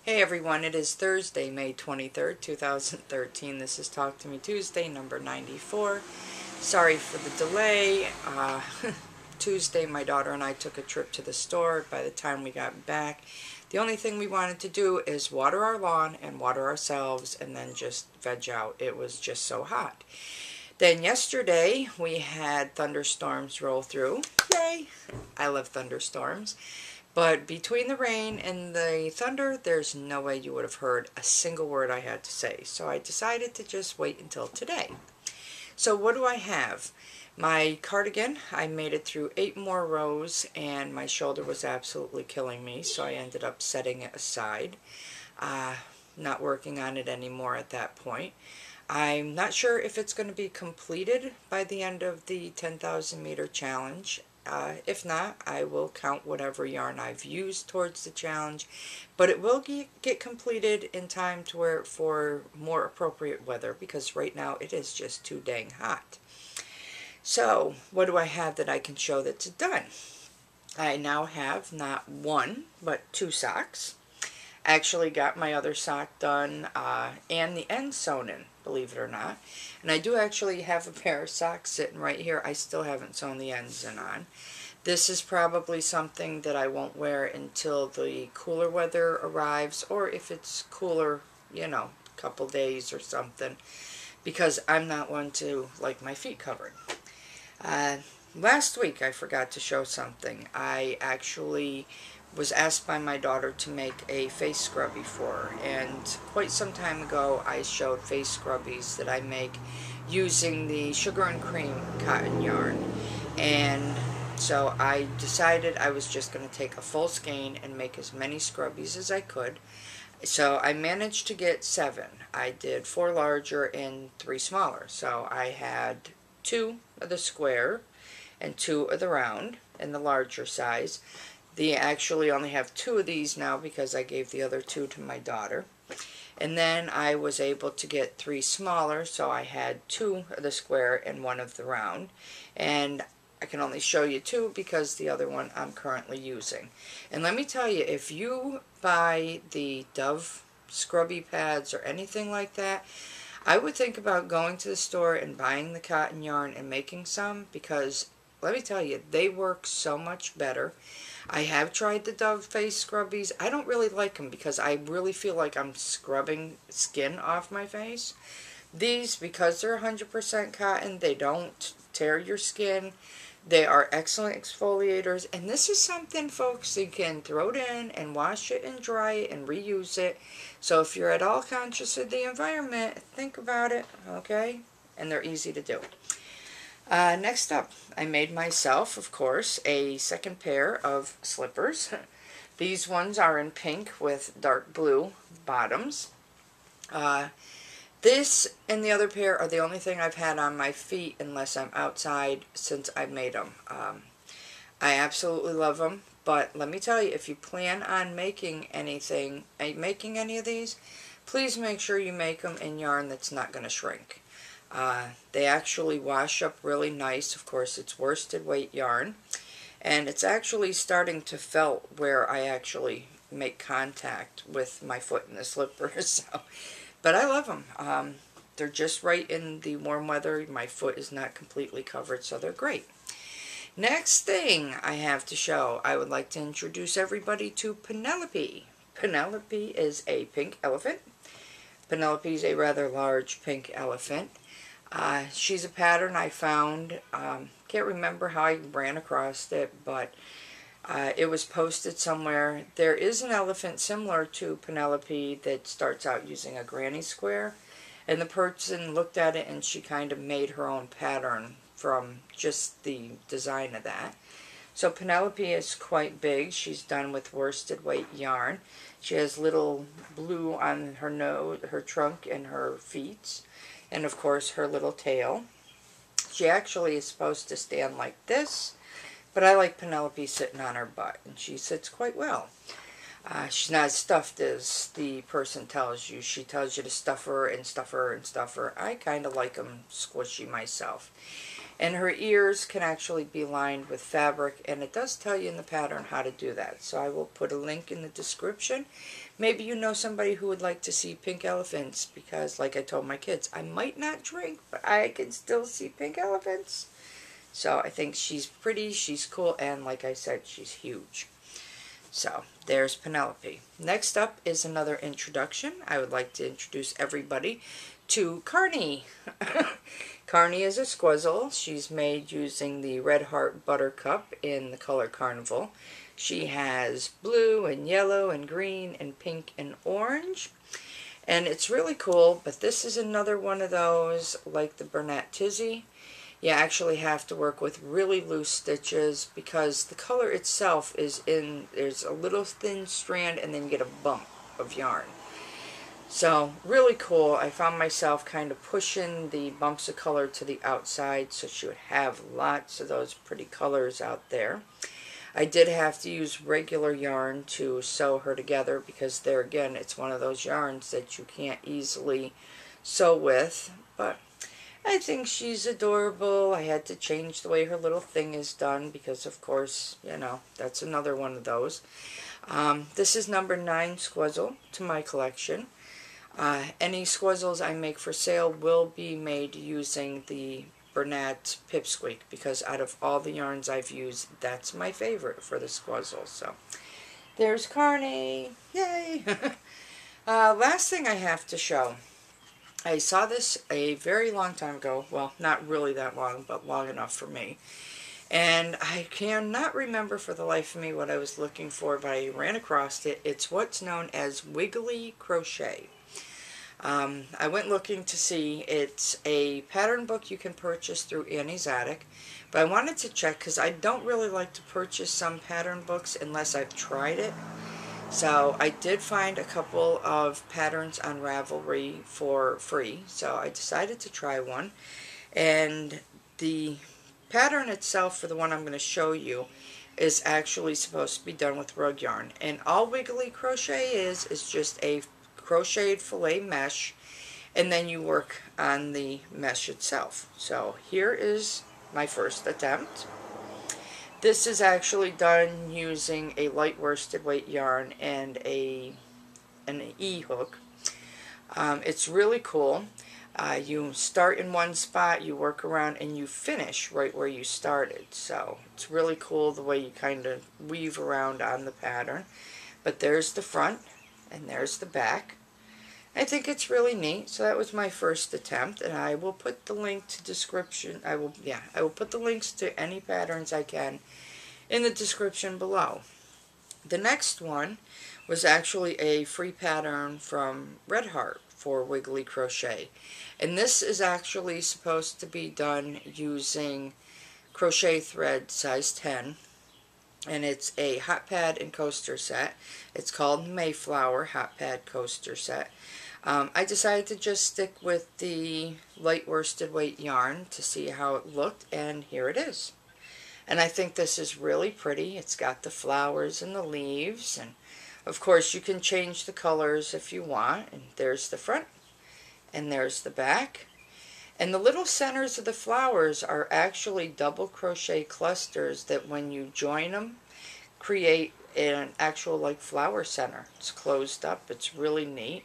Hey everyone, it is Thursday, May 23rd, 2013. This is Talk to Me Tuesday, number 94. Sorry for the delay. Tuesday, my daughter and I took a trip to the store. By the time we got back, the only thing we wanted to do is water our lawn and water ourselves and then just veg out. It was just so hot. Then yesterday, we had thunderstorms roll through. Yay! I love thunderstorms. But between the rain and the thunder, there's no way you would have heard a single word I had to say. So I decided to just wait until today. So what do I have? My cardigan, I made it through 8 more rows and my shoulder was absolutely killing me. So I ended up setting it aside. Not working on it anymore at that point. I'm not sure if it's going to be completed by the end of the 10,000 meter challenge. If not, I will count whatever yarn I've used towards the challenge, but it will get completed in time to wear it for more appropriate weather, because right now it is just too dang hot. So, what do I have that I can show that's done? I now have not one, but 2 socks. Actually got my other sock done and the end sewn in, believe it or not. And I do actually have a pair of socks sitting right here. I still haven't sewn the ends in on. This is probably something that I won't wear until the cooler weather arrives, or if it's cooler, you know, a couple days or something, because I'm not one to like my feet covered. Last week I forgot to show something. I actually was asked by my daughter to make a face scrubby for her, and quite some time ago I showed face scrubbies that I make using the sugar and cream cotton yarn, and so I decided I was just going to take a full skein and make as many scrubbies as I could. So I managed to get 7. I did 4 larger and 3 smaller, so I had 2 of the square and 2 of the round in the larger size. They actually only have 2 of these now because I gave the other 2 to my daughter. And then I was able to get 3 smaller, so I had 2 of the square and 1 of the round. And I can only show you 2 because the other one I'm currently using. And let me tell you, if you buy the Dove scrubby pads or anything like that, I would think about going to the store and buying the cotton yarn and making some, because let me tell you, they work so much better. I have tried the Dove face scrubbies. I don't really like them because I really feel like I'm scrubbing skin off my face. These, because they're 100% cotton, they don't tear your skin. They are excellent exfoliators, and this is something, folks, you can throw it in and wash it and dry it and reuse it. So if you're at all conscious of the environment, think about it, okay? And they're easy to do. Next up, I made myself, of course, a second pair of slippers. These ones are in pink with dark blue bottoms. This and the other pair are the only thing I've had on my feet unless I'm outside since I made them. I absolutely love them, but let me tell you, if you plan on making any of these, please make sure you make them in yarn that's not going to shrink. They actually wash up really nice. Of course, it's worsted weight yarn, and it's actually starting to felt where I actually make contact with my foot in the slippers. So, but I love them. They're just right in the warm weather. My foot is not completely covered, so they're great. Next thing I have to show, I would like to introduce everybody to Penelope. Penelope is a pink elephant. Penelope is a rather large pink elephant. She's a pattern I found. Can't remember how I ran across it, but it was posted somewhere. There is an elephant similar to Penelope that starts out using a granny square, and the person looked at it and she kind of made her own pattern from just the design of that. So Penelope is quite big. She's done with worsted weight yarn. She has little blue on her nose, her trunk, and her feet, and of course her little tail. She actually is supposed to stand like this, but I like Penelope sitting on her butt, and she sits quite well. She's not as stuffed as the person tells you. She tells you to stuff her and stuff her and stuff her. I kind of like them squishy myself. And her ears can actually be lined with fabric, and it does tell you in the pattern how to do that. So I will put a link in the description. Maybe you know somebody who would like to see pink elephants, because like I told my kids, I might not drink, but I can still see pink elephants. So I think she's pretty, she's cool, and like I said, she's huge. So there's Penelope. Next up is another introduction. I would like to introduce everybody to Carney. Carney is a squizzle. She's made using the Red Heart Buttercup in the color Carnival. She has blue and yellow and green and pink and orange. And it's really cool, but this is another one of those like the Bernat Tizzy. You actually have to work with really loose stitches because the color itself is in, there's a little thin strand and then you get a bump of yarn. So really cool. I found myself kind of pushing the bumps of color to the outside so she would have lots of those pretty colors out there. I did have to use regular yarn to sew her together because there again it's one of those yarns that you can't easily sew with, but I think she's adorable. I had to change the way her little thing is done because, of course, you know, that's another one of those. This is number 9 squizzle to my collection. Any squizzles I make for sale will be made using the Bernat Pipsqueak because out of all the yarns I've used, that's my favorite for the squizzle. So there's Carney. Yay! Last thing I have to show. I saw this a very long time ago. Well, not really that long, but long enough for me. And I cannot remember for the life of me what I was looking for, but I ran across it. It's what's known as Wiggly crochet. I went looking to see. It's a pattern book you can purchase through Annie's Attic. But I wanted to check because I don't really like to purchase some pattern books unless I've tried it. So I did find a couple of patterns on Ravelry for free, so I decided to try one. And the pattern itself for the one I'm going to show you is actually supposed to be done with rug yarn. And all Wiggly crochet is just a crocheted filet mesh, and then you work on the mesh itself. So here is my first attempt. This is actually done using a light worsted weight yarn and an E-hook. It's really cool. You start in one spot, you work around, and you finish right where you started. So it's really cool the way you kind of weave around on the pattern. But there's the front, and there's the back. I think it's really neat. So that was my first attempt, and I will put the link to description. I will put the links to any patterns I can in the description below. The next one was actually a free pattern from Red Heart for Wiggly crochet, and this is actually supposed to be done using crochet thread size 10. And it's a hot pad and coaster set. It's called Mayflower Hot Pad Coaster Set. I decided to just stick with the light worsted weight yarn to see how it looked, and here it is. And I think this is really pretty. It's got the flowers and the leaves, and of course you can change the colors if you want. And there's the front, and there's the back. And the little centers of the flowers are actually double crochet clusters that when you join them create an actual like flower center. It's closed up. It's really neat.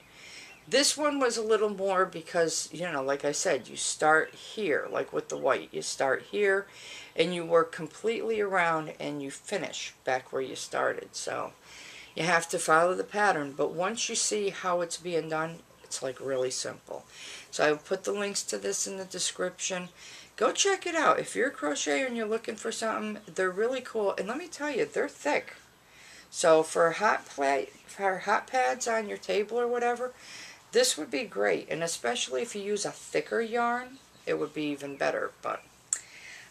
This one was a little more because, you know, like I said, you start here, like with the white. You start here and you work completely around and you finish back where you started. So you have to follow the pattern, but once you see how it's being done, it's like really simple. So I will put the links to this in the description. Go check it out. If you're a crocheter and you're looking for something, they're really cool. And let me tell you, they're thick. So for hot pads on your table or whatever, this would be great. And especially if you use a thicker yarn, it would be even better. But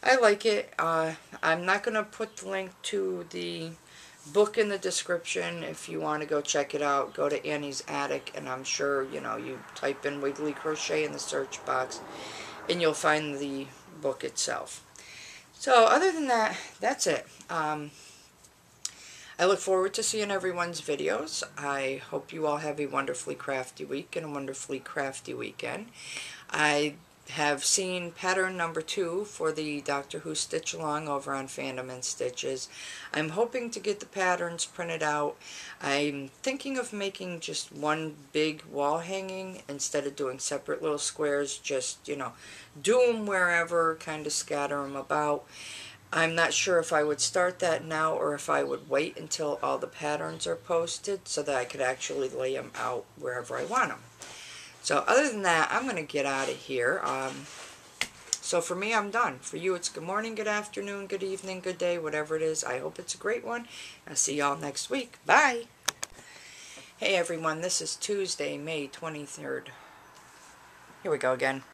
I like it. I'm not going to put the link to the book in the description. If you want to go check it out, go to Annie's Attic, and I'm sure, you know, you type in Wiggly Crochet in the search box and you'll find the book itself. So other than that, that's it. I look forward to seeing everyone's videos. I hope you all have a wonderfully crafty week and a wonderfully crafty weekend. I have seen pattern number 2 for the Doctor Who Stitch Along over on Fandom and Stitches. I'm hoping to get the patterns printed out. I'm thinking of making just one big wall hanging instead of doing separate little squares. Just, you know, do them wherever, kind of scatter them about. I'm not sure if I would start that now or if I would wait until all the patterns are posted so that I could actually lay them out wherever I want them. So other than that, I'm going to get out of here. So for me, I'm done. For you, it's good morning, good afternoon, good evening, good day, whatever it is. I hope it's a great one. I'll see y'all next week. Bye. Hey everyone, this is Tuesday, May 23rd. Here we go again.